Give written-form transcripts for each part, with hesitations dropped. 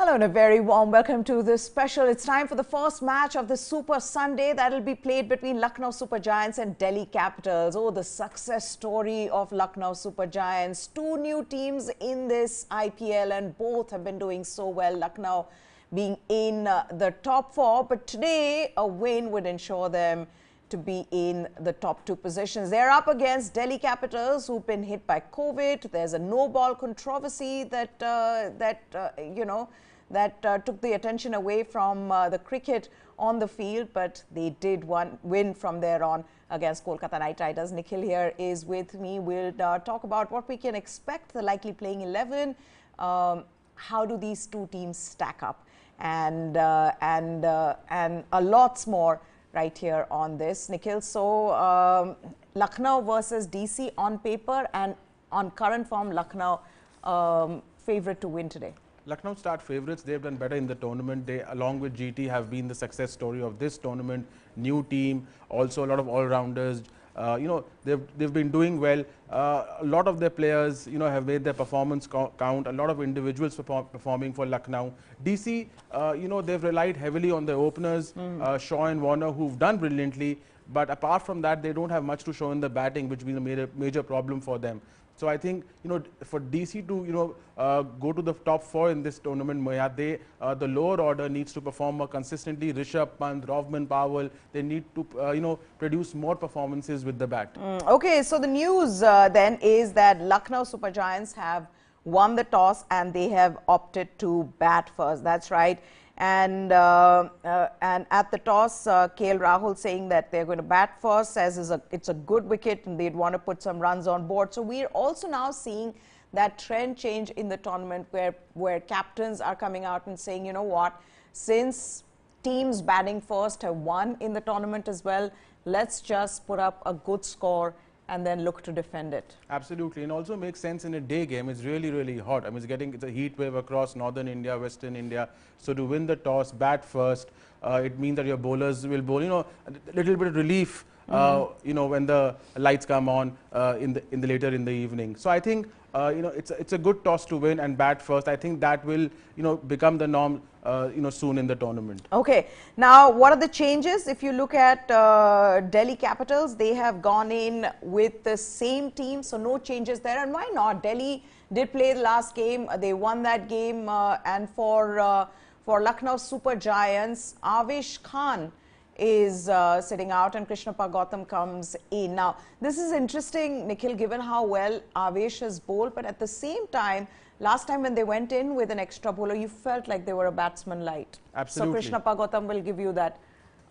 Hello and a very warm welcome to this special. It's time for the first match of the Super Sunday that will be played between Lucknow Super Giants and Delhi Capitals. Oh, the success story of Lucknow Super Giants. Two new teams in this IPL and both have been doing so well. Lucknow being in the top four, but today a win would ensure them to be in the top two positions. They're up against Delhi Capitals, who've been hit by COVID. There's a no-ball controversy that took the attention away from the cricket on the field, but they did win from there on against Kolkata Knight Riders. Nikhil here is with me. We'll talk about what we can expect, the likely playing 11, how do these two teams stack up, and a lots more right here on this, Nikhil. So Lucknow versus DC on paper, and on current form, Lucknow favorite to win today. Lucknow start favourites. They've done better in the tournament. They, along with GT, have been the success story of this tournament. New team, also a lot of all-rounders. They've been doing well. A lot of their players, have made their performance count. A lot of individuals performing for Lucknow. DC, they've relied heavily on their openers, Shaw and Warner, who've done brilliantly. But apart from that, they don't have much to show in the batting, which has been a major problem for them. So I think, for DC to, go to the top four in this tournament, the lower order needs to perform more consistently. Rishabh Pant, Rahman, Powell, they need to, produce more performances with the bat. Okay, so the news then is that Lucknow Super Giants have won the toss and they have opted to bat first. That's right. And at the toss, KL Rahul saying that they're going to bat first, says it's a good wicket and they'd want to put some runs on board. So we're also now seeing that trend change in the tournament where captains are coming out and saying, you know what, since teams batting first have won in the tournament as well, let's just put up a good score and then look to defend it. Absolutely, and also makes sense in a day game. It's really, really hot. I mean, it's a heat wave across northern India, western India. So to win the toss, bat first, it means that your bowlers will bowl, a little bit of relief, when the lights come on later in the evening. So I think, it's a good toss to win and bat first. I think that will, become the norm, soon in the tournament. Okay. Now, what are the changes? If you look at Delhi Capitals, they have gone in with the same team, so no changes there. And why not? Delhi did play the last game. They won that game. And for Lucknow Super Giants, Avesh Khan is sitting out and Krishnappa Gautam comes in. Now, this is interesting, Nikhil, given how well Avesh has bowled, but at the same time, last time when they went in with an extra bowler, you felt like they were a batsman light. Absolutely. So Krishnappa Gautam will give you that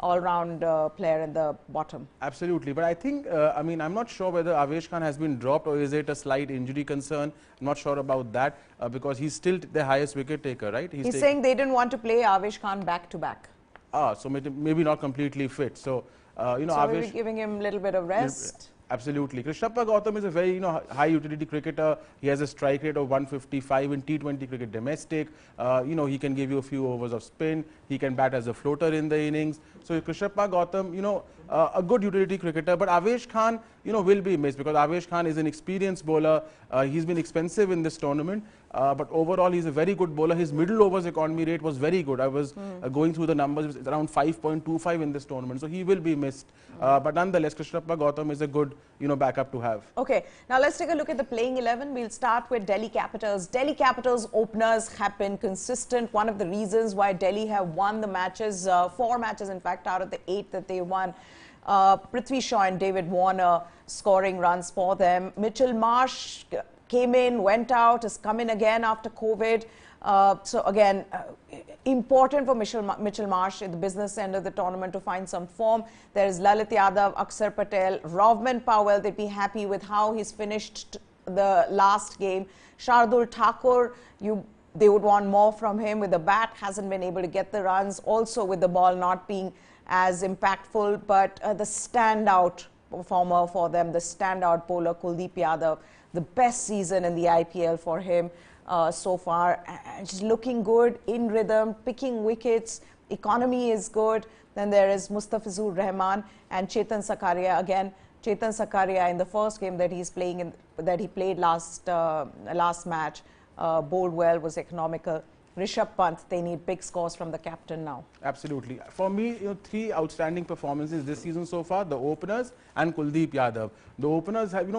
all-round player in the bottom. Absolutely. But I think, I'm not sure whether Avesh Khan has been dropped or is it a slight injury concern. I'm not sure about that because he's still the highest wicket taker, right? He's saying they didn't want to play Avesh Khan back-to-back. So maybe not completely fit. So, so Avesh, we're giving him a little bit of rest. Absolutely. Krishnappa Gautam is a very high utility cricketer. He has a strike rate of 155 in T20 cricket domestic. He can give you a few overs of spin. He can bat as a floater in the innings. So Krishnappa Gautam, a good utility cricketer. But Avesh Khan, will be missed because Avesh Khan is an experienced bowler. He's been expensive in this tournament. But overall, he's a very good bowler. His middle overs economy rate was very good. I was going through the numbers. It's around 5.25 in this tournament. So he will be missed. But nonetheless, Krishnappa Gautam is a good, backup to have. Okay. Now, let's take a look at the playing 11. We'll start with Delhi Capitals. Delhi Capitals openers have been consistent. One of the reasons why Delhi have won the matches, 4 matches, in fact, out of the 8 that they won. Prithvi Shaw and David Warner scoring runs for them. Mitchell Marsh came in, went out, has come in again after COVID. So again, important for Mitchell Marsh in the business end of the tournament to find some form. There is Lalit Yadav, Akshar Patel, Rahman Powell. They'd be happy with how he's finished the last game. Shardul Thakur, they would want more from him with the bat. Hasn't been able to get the runs. Also with the ball not being as impactful, but the standout performer for them, the standout bowler, Kuldeep Yadav, the best season in the IPL for him so far. Just looking good, in rhythm, picking wickets, economy is good. Then there is Mustafizur Rahman and Chetan Sakaria. Again, Chetan Sakaria in the first game that he's playing in, that he played last match, bowled well, was economical. Rishabh Pant, they need big scores from the captain now. Absolutely. For me, three outstanding performances this season so far: the openers and Kuldeep Yadav. The openers have,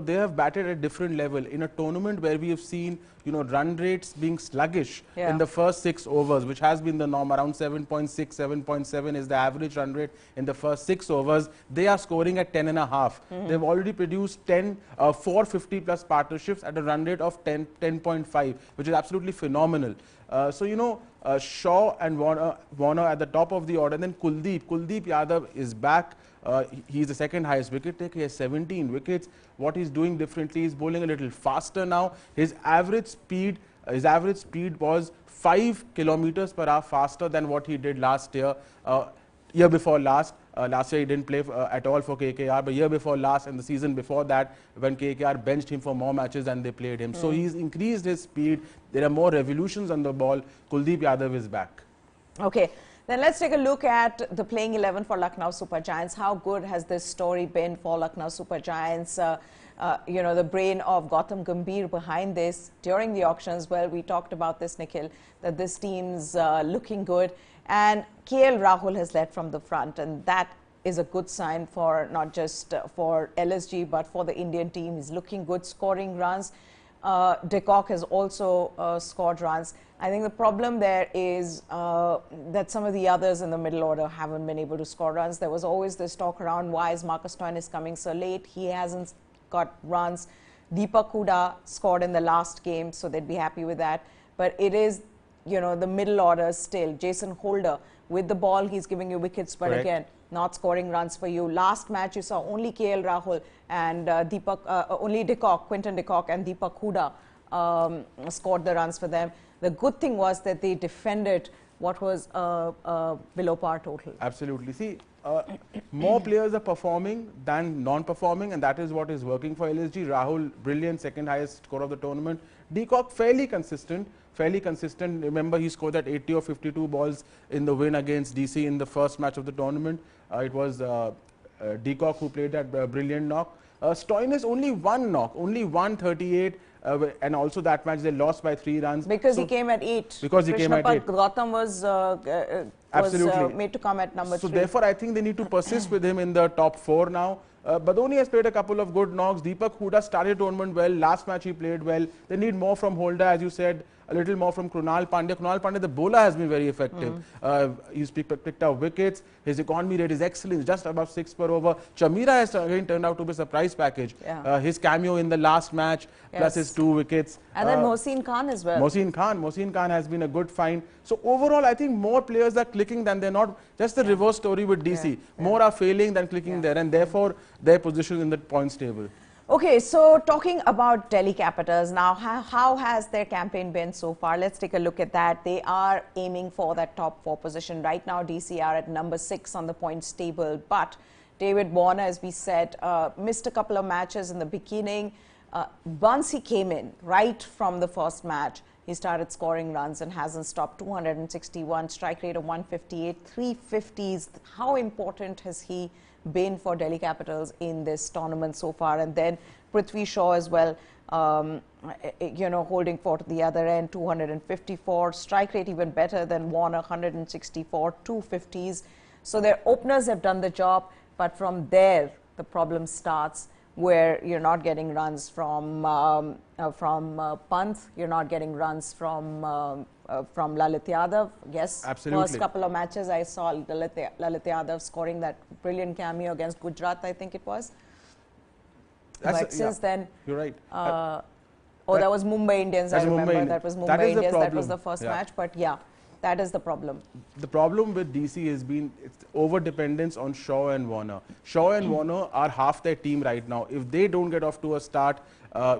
they have batted at a different level in a tournament where we have seen, run rates being sluggish in the first 6 overs, which has been the norm. Around 7.6, 7.7 is the average run rate in the first 6 overs. They are scoring at 10.5. They've already produced 450 plus partnerships at a run rate of 10.5, which is absolutely phenomenal. Shaw and Warner at the top of the order, and then Kuldeep Yadav is back. He's the second highest wicket taker. He has 17 wickets. What he's doing differently, he's bowling a little faster now. His average speed was 5 kilometers per hour faster than what he did last year. Year before last. Last year he didn't play at all for KKR, but year before last and the season before that, when KKR benched him for more matches than they played him. So he's increased his speed. There are more revolutions on the ball. Kuldeep Yadav is back. Okay, then let's take a look at the playing 11 for Lucknow Super Giants. How good has this story been for Lucknow Super Giants? The brain of Gautam Gambhir behind this during the auctions. Well, we talked about this, Nikhil, that this team's looking good. And KL Rahul has led from the front, and that is a good sign for not just for LSG, but for the Indian team. He's looking good, scoring runs. Deepak has also scored runs. I think the problem there is that some of the others in the middle order haven't been able to score runs. There was always this talk around, why is Stoinis coming so late? He hasn't got runs. Deepak Hooda scored in the last game, so they'd be happy with that. But it is, the middle order still. Jason Holder, with the ball, he's giving you wickets, but Correct. Again, not scoring runs for you. Last match, you saw only KL Rahul and only Quinton de Kock and Deepak Hooda scored the runs for them. The good thing was that they defended what was below par total. Absolutely. See, more players are performing than non-performing, and that is what is working for LSG. Rahul, brilliant, second highest score of the tournament. De Kock, fairly consistent. Remember, he scored that 80 or 52 balls in the win against DC in the first match of the tournament. It was De Kock who played that brilliant knock. Stoinis, only one knock, only 138. And also that match they lost by 3 runs. Because he came at 8. Because he came at 8. Gautam was made to come at number 3. So therefore I think they need to persist with him in the top 4 now. Badoni has played a couple of good knocks. Deepak Hooda started tournament well. Last match he played well. They need more from Holder, as you said. A little more from Krunal Pandya. The bowler has been very effective. He's picked up wickets. His economy rate is excellent, just above 6 per over. Chamira has again turned out to be a surprise package. His cameo in the last match, plus his 2 wickets. And then Mohsin Khan as well. Mohsin Khan has been a good find. So overall, I think more players are clicking than they're not. Just the reverse story with DC. More are failing than clicking there, and therefore their position in the points table. Okay, so talking about Delhi Capitals now, how has their campaign been so far? Let's take a look at that. They are aiming for that top 4 position. Right now, DC are at number 6 on the points table. But David Warner, as we said, missed a couple of matches in the beginning. Once he came in, right from the first match, he started scoring runs and hasn't stopped. 261, strike rate of 158, 350s. How important has he been for Delhi Capitals in this tournament so far? And then Prithvi Shaw as well, holding fort at the other end, 254, strike rate even better than Warner, 164, 250s. So their openers have done the job, but from there the problem starts, where you're not getting runs from Pant, you're not getting runs from Lalit Yadav. Yes, absolutely. First couple of matches I saw Lalit Yadav scoring that brilliant cameo against Gujarat, I think it was. But since then, you're right. That was Mumbai Indians. I remember that was Mumbai Indians. That was the first match. But yeah, that is the problem. The problem with DC has been its over-dependence on Shaw and Warner. Shaw and Warner are half their team right now. If they don't get off to a start,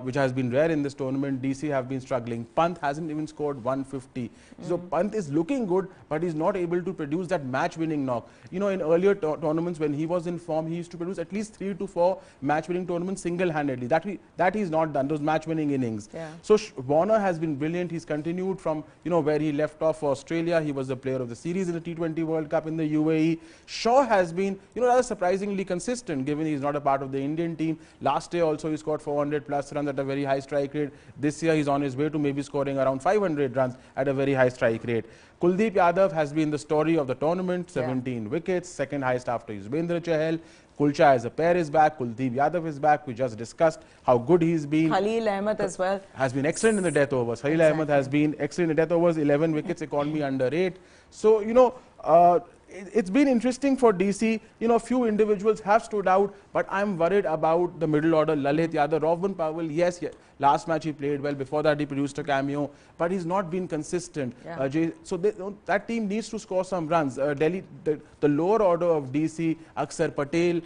which has been rare in this tournament, DC have been struggling. Pant hasn't even scored 150. So Pant is looking good, but he's not able to produce that match-winning knock. In earlier tournaments when he was in form, he used to produce at least 3 to 4 match-winning tournaments single-handedly. That he's not done, those match-winning innings. So Warner has been brilliant. He's continued from where he left off for Australia. He was the player of the series in the T20 World Cup in the UAE. Shaw has been rather surprisingly consistent, given he's not a part of the Indian team. Last year also he scored 400 plus. plus runs at a very high strike rate. This year he's on his way to maybe scoring around 500 runs at a very high strike rate. Kuldeep Yadav has been the story of the tournament, 17 wickets, second highest after Yuzvendra Chahal. Kulcha as a pair is back, Kuldeep Yadav is back. We just discussed how good he's been. Khalil Ahmed as well. Has been excellent in the death overs. Khalil Ahmed has been excellent in the death overs, 11 wickets, economy under 8. So, you know, it's been interesting for DC. You know, few individuals have stood out, but I'm worried about the middle order. Lalit Yadav, Rahman Powell, yes, last match he played well. Before that he produced a cameo, but he's not been consistent. So that team needs to score some runs. Delhi, the lower order of DC, Akshar Patel,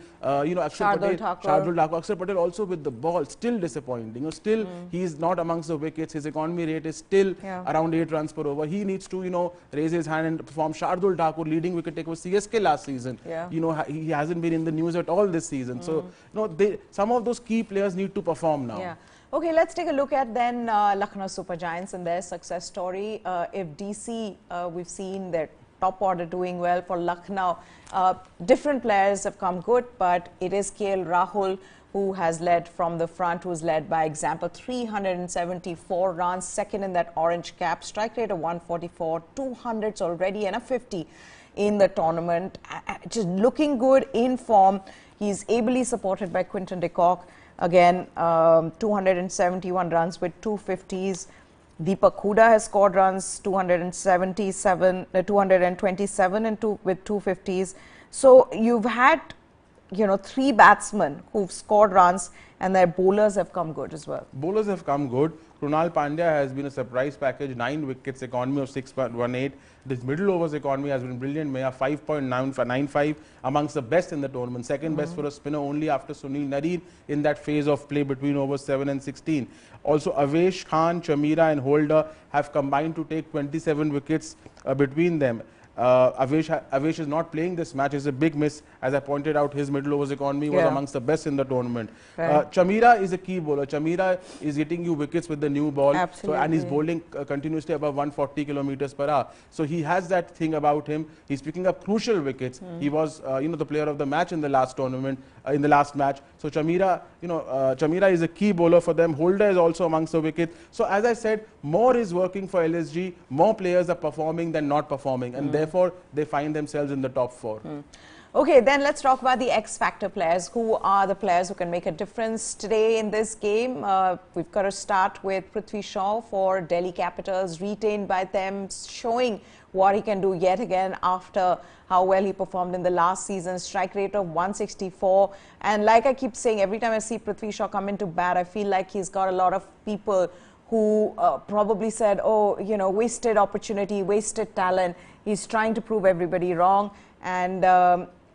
you know, Shardul Thakur, Akshar Patel also with the ball, still disappointing. You know, still he's not amongst the wickets. His economy rate is still around 8 runs per over. He needs to, you know, raise his hand and perform. Shardul Thakur, leading wicket taker for CSK last season. You know, he hasn't been in the news at all this season. So, you know, some of those key players need to perform now. Okay, let's take a look at then Lucknow Super Giants and their success story. If DC, we've seen their top order doing well. For Lucknow, different players have come good, but it is KL Rahul who has led from the front, who's led by example, 374 runs, second in that orange cap, strike rate of 144, 200s already and a 50 in the tournament. Just looking good, in form. He's ably supported by Quinton de Kock. Again, 271 runs with 250s. Deepak Hooda has scored runs, 227 and with 250s. So you've had, you know, 3 batsmen who've scored runs, and their bowlers have come good as well. Bowlers have come good. Krunal Pandya has been a surprise package, 9 wickets, economy of 6.18. This middle overs economy has been brilliant. Maya 5.95, amongst the best in the tournament. Second best for a spinner, only after Sunil Nareen in that phase of play between overs 7 and 16. Also, Avesh Khan, Chamira and Holder have combined to take 27 wickets between them. Avesh is not playing this match. It's a big miss. As I pointed out, his middle overs economy was amongst the best in the tournament. Chamira is a key bowler. Chamira is getting you wickets with the new ball. So, and he's bowling continuously above 140 kilometers per hour. So he has that thing about him. He's picking up crucial wickets. He was, you know, the player of the match in the last tournament, in the last match. So Chamira, you know, Chamira is a key bowler for them. Holder is also amongst the wickets. So as I said, more is working for LSG. More players are performing than not performing, and therefore they find themselves in the top 4. Okay, then let's talk about the X-Factor players. Who are the players who can make a difference today in this game? We've got to start with Prithvi Shaw for Delhi Capitals, retained by them, showing what he can do yet again after how well he performed in the last season. Strike rate of 164. And like I keep saying, every time I see Prithvi Shaw come into bat, I feel like he's got a lot of people who probably said, oh, you know, wasted opportunity, wasted talent. He's trying to prove everybody wrong. And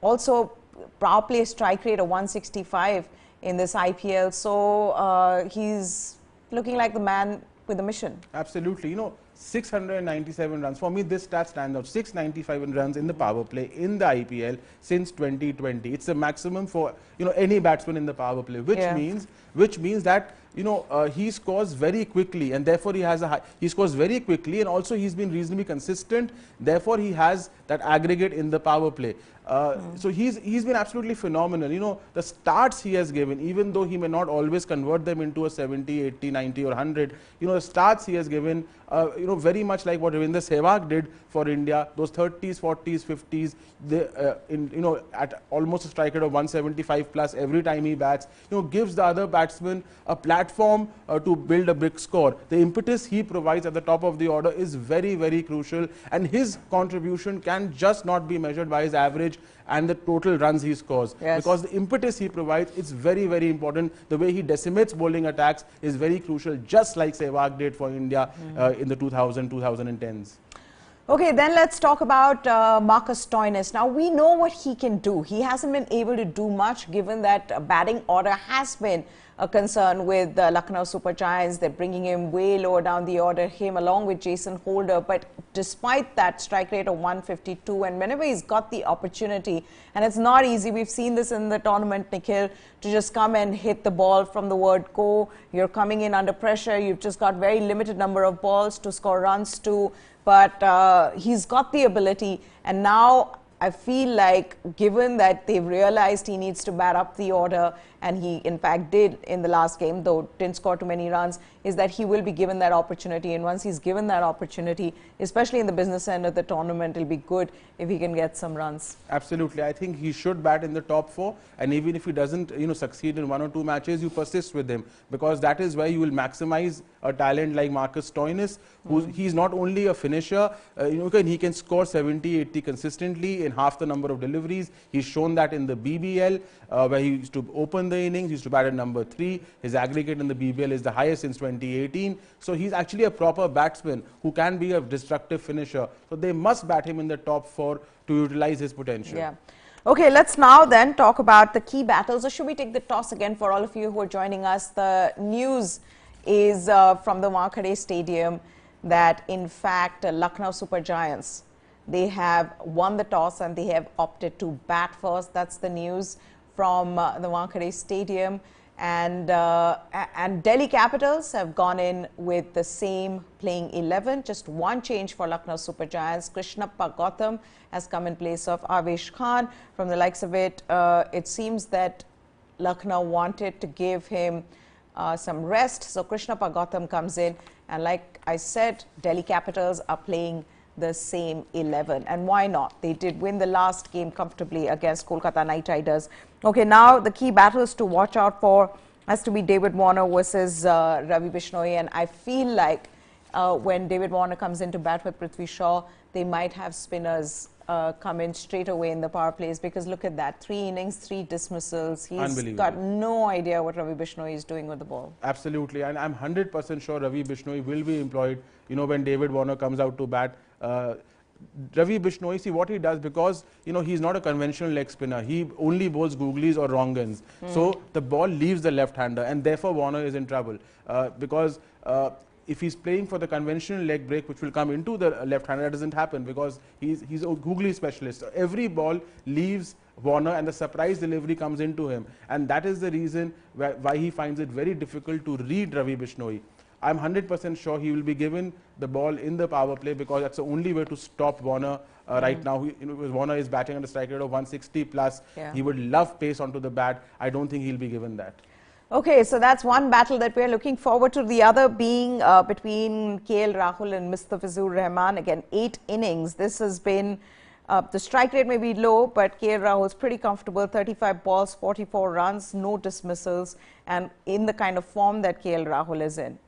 also, power play strike rate of 165 in this IPL. So he's looking like the man with a mission. Absolutely. You know, 697 runs. For me, this stat stands out. 695 runs in the power play in the IPL since 2020. It's the maximum for, you know, any batsman in the power play, which means that, you know, he scores very quickly, and therefore he has a high, he scores very quickly, and also he's been reasonably consistent. Therefore, he has that aggregate in the power play. So he's been absolutely phenomenal. You know, the starts he has given, even though he may not always convert them into a 70, 80, 90 or 100, you know, the starts he has given, you know, very much like what Ravindra Sehwag did for India, those 30s, 40s, 50s, you know, at almost a strike rate of 175 plus every time he bats, you know, gives the other batsman a platform to build a big score. The impetus he provides at the top of the order is very, very crucial, and his contribution can just not be measured by his average and the total runs he scores. Because the impetus he provides is very, very important. The way he decimates bowling attacks is very crucial, just like Sehwag did for India in the 2010s. Okay, then let's talk about Marcus Stoinis. Now, we know what he can do. He hasn't been able to do much, given that batting order has been a concern with the Lucknow Super Giants. They're bringing him way lower down the order, him along with Jason Holder. But despite that, strike rate of 152, and whenever he's got the opportunity, and it's not easy, we've seen this in the tournament, Nikhil, to just come and hit the ball from the word go. You're coming in under pressure. You've just got very limited number of balls to score runs to. But he's got the ability, and now I feel like, given that they've realized he needs to bat up the order and he in fact did in the last game, though didn't score too many runs, is that he will be given that opportunity. And once he's given that opportunity, especially in the business end of the tournament, it'll be good if he can get some runs. Absolutely. I think he should bat in the top 4, and even if he doesn't succeed in 1 or 2 matches, you persist with him, because that is where you will maximize a talent like Marcus Stoinis, he's not only a finisher, he can score 70-80 consistently in half the number of deliveries. He's shown that in the BBL, where he used to open the innings, he used to bat at number 3. His aggregate in the BBL is the highest since 2018. So he's actually a proper batsman who can be a destructive finisher. So they must bat him in the top 4 to utilize his potential. Yeah. Okay, let's now then talk about the key battles. Or should we take the toss again for all of you who are joining us? The news is from the WANKHEDE Stadium that in fact Lucknow Super Giants, they have won the toss and they have opted to bat first. That's the news from the WANKHEDE Stadium. And Delhi Capitals have gone in with the same playing 11. Just one change for Lucknow Super Giants. Krishnappa Gautam has come in place of Avesh Khan. From the likes of it, it seems that Lucknow wanted to give him some rest. So Krishnappa Gautam comes in, and like I said, Delhi Capitals are playing the same 11, and why not? They did win the last game comfortably against Kolkata Knight Riders. Okay, now the key battles to watch out for has to be David Warner versus Ravi Bishnoi, and I feel like when David Warner comes in to bat with Prithvi Shaw, they might have spinners come in straight away in the power plays, because look at that, 3 innings, 3 dismissals. He's got no idea what Ravi Bishnoi is doing with the ball. Absolutely, and I'm 100% sure Ravi Bishnoi will be employed, when David Warner comes out to bat. Ravi Bishnoi, see what he does, because he's not a conventional leg spinner. He only bowls googlies or wrong ends. So the ball leaves the left-hander, and therefore Warner is in trouble, because if he's playing for the conventional leg break, which will come into the left-hander, that doesn't happen because he's a googly specialist. So every ball leaves Warner and the surprise delivery comes into him, and that is the reason why he finds it very difficult to read Ravi Bishnoi. I'm 100% sure he will be given the ball in the power play, because that's the only way to stop Warner right now. Warner is batting at a strike rate of 160 plus. Yeah. He would love pace onto the bat. I don't think he'll be given that. Okay, so that's one battle that we're looking forward to. The other being between KL Rahul and Mustafizur Rahman. Again, 8 innings. This has been, the strike rate may be low, but KL Rahul is pretty comfortable. 35 balls, 44 runs, no dismissals, and in the kind of form that KL Rahul is in.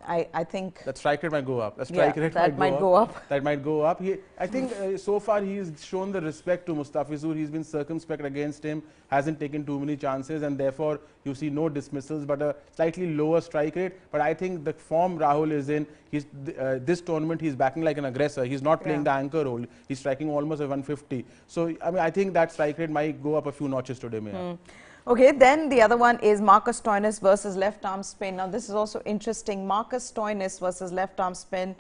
I think that strike rate might go up. The strike rate might go up. That might go up. I think so far he's shown the respect to Mustafizur. He's been circumspect against him, hasn't taken too many chances, and therefore you see no dismissals, but a slightly lower strike rate. But I think the form Rahul is in, this tournament he's backing like an aggressor. He's not playing the anchor role. He's striking almost at 150. So I think that strike rate might go up a few notches today, Mia. Okay, then the other one is Marcus Stoinis versus left-arm spin. Now, this is also interesting. Marcus Stoinis versus left-arm spin,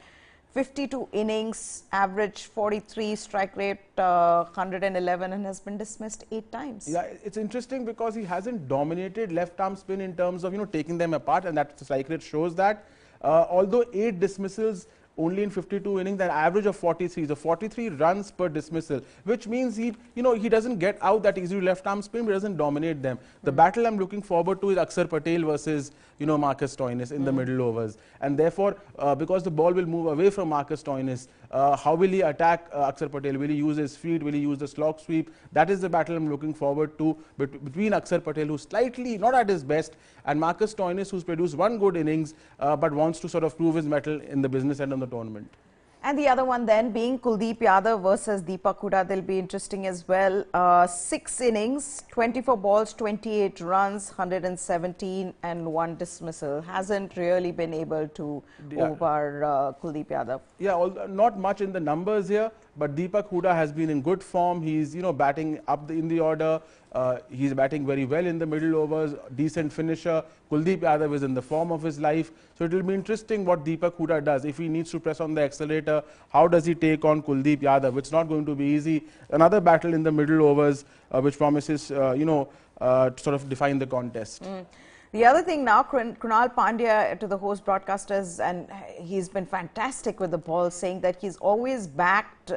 52 innings, average 43, strike rate 111, and has been dismissed 8 times. Yeah, it's interesting because he hasn't dominated left-arm spin in terms of, taking them apart, and that strike rate shows that. Although 8 dismissals only in 52 innings, an average of 43, so 43 runs per dismissal, which means he doesn't get out that easily left-arm spin, but doesn't dominate them. The battle I'm looking forward to is Akshar Patel versus, Marcus Stoinis in the middle overs, and therefore, because the ball will move away from Marcus Stoinis, how will he attack Akshar Patel? Will he use his feet? Will he use the slog sweep? That is the battle I'm looking forward to between Akshar Patel, who's slightly not at his best, and Marcus Stoinis, who's produced 1 good innings, but wants to sort of prove his mettle in the business end of the tournament. And the other one then being Kuldeep Yadav versus Deepak Hooda. They'll be interesting as well. 6 innings, 24 balls, 28 runs, 117 and 1 dismissal. Hasn't really been able to over Kuldeep Yadav. Yeah, not much in the numbers here, but Deepak Hooda has been in good form. He's batting up in the order. He's batting very well in the middle overs, decent finisher. Kuldeep Yadav is in the form of his life. So it will be interesting what Deepak Hooda does. If he needs to press on the accelerator, how does he take on Kuldeep Yadav? It's not going to be easy. Another battle in the middle overs, which promises, to sort of define the contest. The other thing now, Krunal Pandya to the host broadcasters, and he's been fantastic with the ball, saying that he's always backed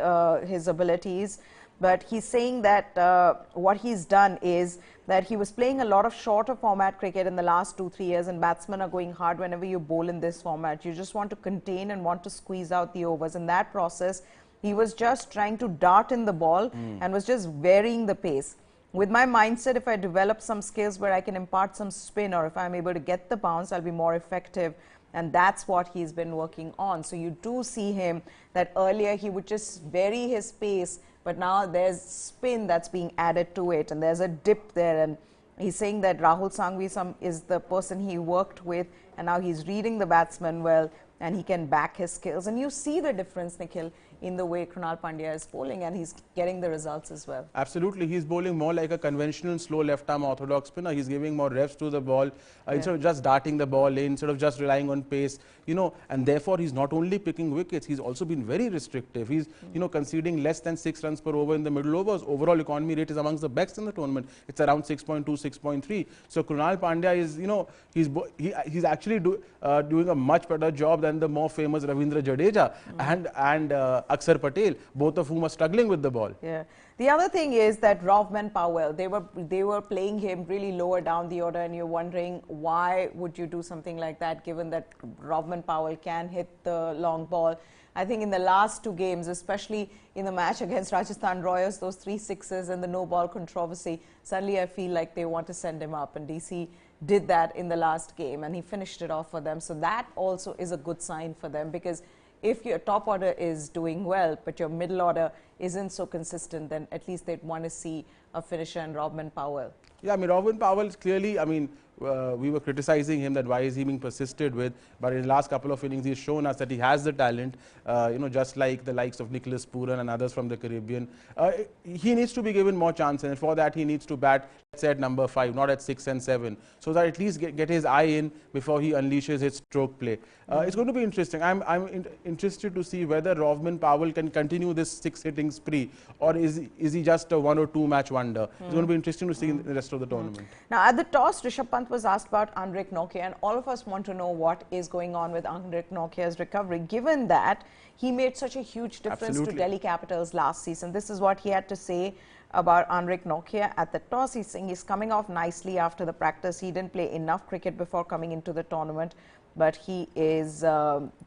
his abilities. But he's saying that what he's done is that he was playing a lot of shorter format cricket in the last 2-3 years, and batsmen are going hard whenever you bowl in this format. You just want to contain and want to squeeze out the overs. In that process, he was just trying to dart in the ball and was just varying the pace. With my mindset, if I develop some skills where I can impart some spin, or if I'm able to get the bounce, I'll be more effective. And that's what he's been working on. So you do see him that earlier he would just vary his pace, but now there's spin that's being added to it, and there's a dip there. And he's saying that Rahul Sangvi is the person he worked with, and now he's reading the batsman well, and he can back his skills. And you see the difference, Nikhil, in the way Krunal Pandya is bowling, and he's getting the results as well. Absolutely. He's bowling more like a conventional slow left-arm orthodox spinner. He's giving more reps to the ball instead of just darting the ball in, instead of just relying on pace, you know, and therefore he's not only picking wickets, he's also been very restrictive. He's, you know, conceding less than 6 runs per over in the middle overs. Overall economy rate is amongst the best in the tournament. It's around 6.2, 6.3. So Krunal Pandya is, you know, he's actually doing a much better job than the more famous Ravindra Jadeja and Akshar Patel, both of whom are struggling with the ball. Yeah. The other thing is that Rahman Powell, they were playing him really lower down the order, and you're wondering why would you do something like that, given that Rahman Powell can hit the long ball. I think in the last 2 games, especially in the match against Rajasthan Royals, those 3 sixes and the no ball controversy, suddenly I feel like they want to send him up, and DC did that in the last game, and he finished it off for them. So that also is a good sign for them, because if your top order is doing well, but your middle order isn't so consistent, then at least they'd want to see a finisher in Rahman Powell. Yeah, I mean, Rahman Powell is clearly, I mean, we were criticizing him that why is he being persisted with, but in the last couple of innings he's shown us that he has the talent, you know, just like the likes of Nicholas Pooran and others from the Caribbean. He needs to be given more chance, and for that he needs to bat, let's say, at number 5, not at 6 and 7, so that at least get his eye in before he unleashes his stroke play. It's going to be interesting. I'm interested to see whether Rahman Powell can continue this 6-hitting spree, or is he just a 1 or 2 match wonder. It's going to be interesting to see in the rest of the tournament. Now, at the toss, Rishabh Pant was asked about Anrich Nortje, and all of us want to know what is going on with Anrich Nortje's recovery, given that he made such a huge difference to Delhi Capitals last season. This is what he had to say about Anrich Nortje at the toss. He's saying he's coming off nicely after the practice. He didn't play enough cricket before coming into the tournament, but he is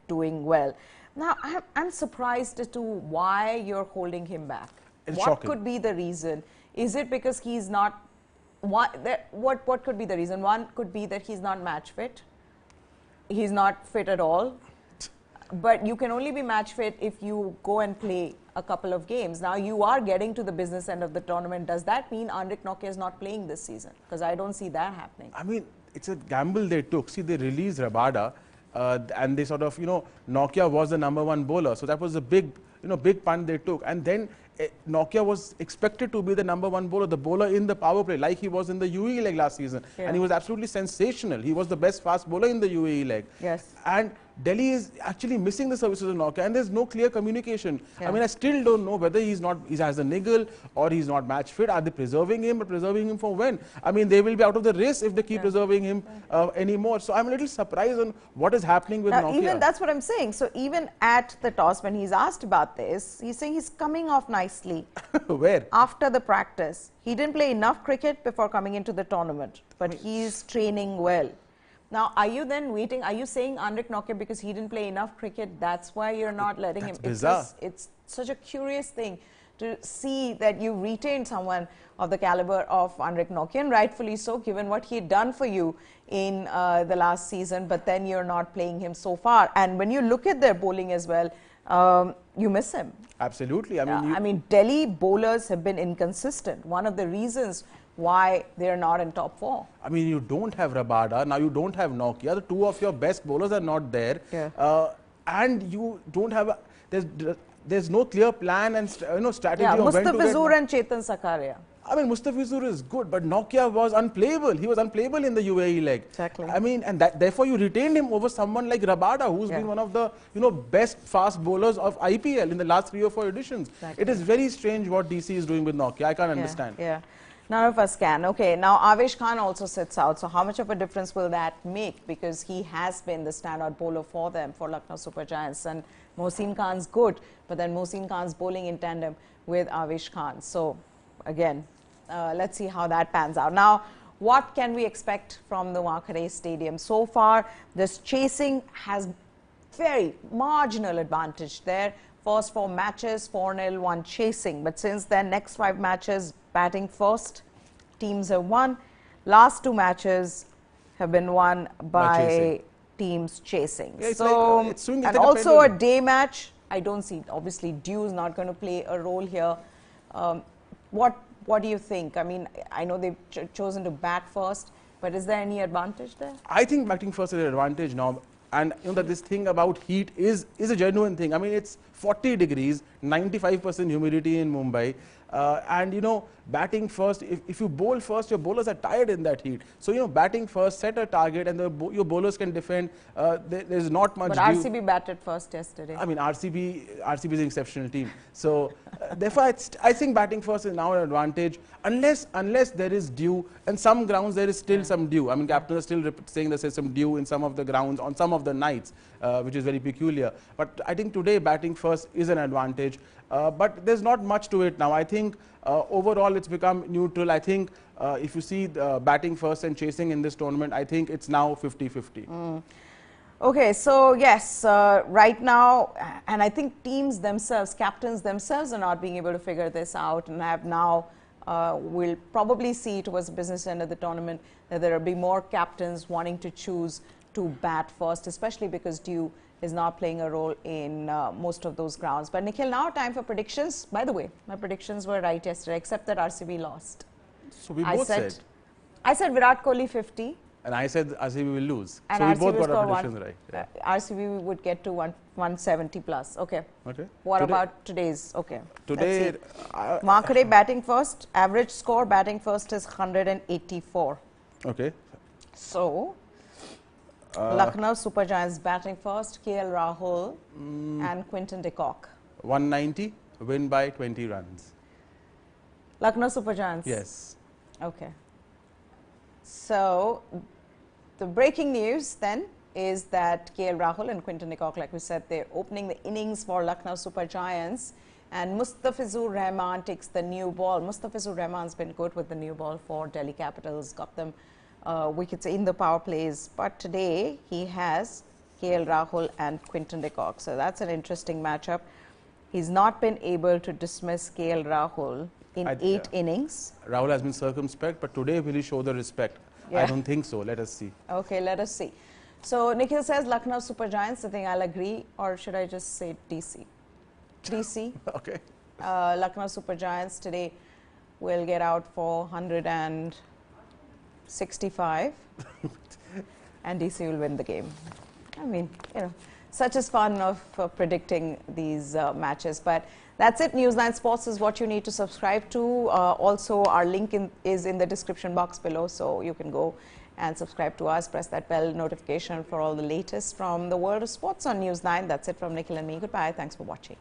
doing well. Now, I'm surprised as to why you're holding him back. It's what shocking. could be the reason? Is it because he's not... What could be the reason? One could be that he's not match fit. He's not fit at all. But you can only be match fit if you go and play a couple of games. Now you are getting to the business end of the tournament. Does that mean Anrich Nortje is not playing this season? Because I don't see that happening. I mean, it's a gamble they took. See, they released Rabada, and they sort of, you know, Nortje was the #1 bowler. So that was a big, you know, big punt they took. And then Nortje was expected to be the #1 bowler, the bowler in the power play, like he was in the UAE leg last season. Yeah. And he was absolutely sensational. He was the best fast bowler in the UAE leg. Yes. And Delhi is actually missing the services of Nortje, and there's no clear communication. Yeah. I mean, I still don't know whether he has a niggle or he's not match fit. Are they preserving him, but preserving him for when? I mean, they will be out of the race if they keep preserving him anymore. So I'm a little surprised on what is happening with Nortje. Even that's what I'm saying. So even at the toss, when he's asked about this, he's saying he's coming off nicely. Where? After the practice. He didn't play enough cricket before coming into the tournament, but he's training well. Now, are you then waiting? Are you saying Anrich Nortje because he didn't play enough cricket, that's why you're not letting him? Bizarre. It's such a curious thing to see that you retained someone of the caliber of Anrich Nortje, and rightfully so, given what he had done for you in the last season, but then you're not playing him so far. And when you look at their bowling as well, you miss him. Absolutely. I mean, Delhi bowlers have been inconsistent. One of the reasons why they're not in top 4. I mean, you don't have Rabada, now you don't have Nortje. The 2 of your best bowlers are not there. Yeah. And you don't have, there's no clear plan and strategy of when to get... Mustafizur and Chetan Sakaria. I mean, Mustafizur is good, but Nortje was unplayable. He was unplayable in the UAE leg. Exactly. I mean, and therefore you retained him over someone like Rabada, who's been one of the best fast bowlers of IPL in the last 3 or 4 editions. Exactly. It is very strange what DC is doing with Nortje. I can't understand. Yeah. None of us can. Okay, now Avesh Khan also sits out. So how much of a difference will that make? Because he has been the standout bowler for them, for Lucknow Super Giants. And Mohsin Khan's good, but then Mohsin Khan's bowling in tandem with Avesh Khan. So again, let's see how that pans out. Now, what can we expect from the Wankhede Stadium? So far, this chasing has very marginal advantage there. First 4 matches, 4-0, 1 chasing. But since then, next 5 matches, batting first, teams have won. Last 2 matches have been won by teams chasing. Yeah, so, like, swinging, and also a day match. I don't see, obviously, Dew is not going to play a role here. What do you think? I mean, I know they've chosen to bat first, but is there any advantage there? I think batting first is an advantage now. And you know that this thing about heat is a genuine thing. I mean, it's 40 degrees, 95% humidity in Mumbai. And you know, batting first, if you bowl first, your bowlers are tired in that heat. So, you know, batting first, set a target, and your bowlers can defend. There's not much. But RCB batted first yesterday. I mean, RCB is an exceptional team. So, therefore, I think batting first is now an advantage. Unless there is dew, and some grounds there is still some dew. I mean, captains are still saying there's some dew in some of the grounds on some of the nights, which is very peculiar. But I think today batting first is an advantage. But there's not much to it now. I think overall it's become neutral. I think if you see batting first and chasing in this tournament, I think it's now 50-50. Okay, so yes, right now, and I think teams themselves, captains themselves are not being able to figure this out, and have now, we'll probably see towards the business end of the tournament that there will be more captains wanting to choose to bat first, especially because Dew is not playing a role in most of those grounds. But Nikhil, now time for predictions. By the way, my predictions were right yesterday, except that RCB lost. So we both said. I said Virat Kohli 50. And I said RCB will lose. And so RCB we both got our predictions right. Yeah. RCB would get to 170 plus. Okay. Okay. What about today's? Okay. Today, Wankhede batting first. Average score batting first is 184. Okay. So, Lucknow Super Giants batting first. KL Rahul and Quinton de Kock. 190, win by 20 runs. Lucknow Super Giants? Yes. Okay. So, the breaking news then is that KL Rahul and Quinton de Kock, like we said, they're opening the innings for Lucknow Super Giants. And Mustafizur Rahman takes the new ball. Mustafizur Rahman's been good with the new ball for Delhi Capitals, got them wickets in the power plays. But today he has KL Rahul and Quinton de Kock. So that's an interesting matchup. He's not been able to dismiss KL Rahul in 8 innings. Rahul has been circumspect, but today will he show the respect? Yeah. I don't think so. Let us see. Okay, let us see. So Nikhil says Lucknow Super Giants. I think I'll agree, or should I just say DC? DC. Okay. Lucknow Super Giants today will get out for 165 and DC will win the game. I mean, you know, such is fun of predicting these matches. But that's it. News9 Sports is what you need to subscribe to. Also, our link is in the description box below, so you can go and subscribe to us. Press that bell notification for all the latest from the world of sports on News9. That's it from Nikhil and me. Goodbye. Thanks for watching.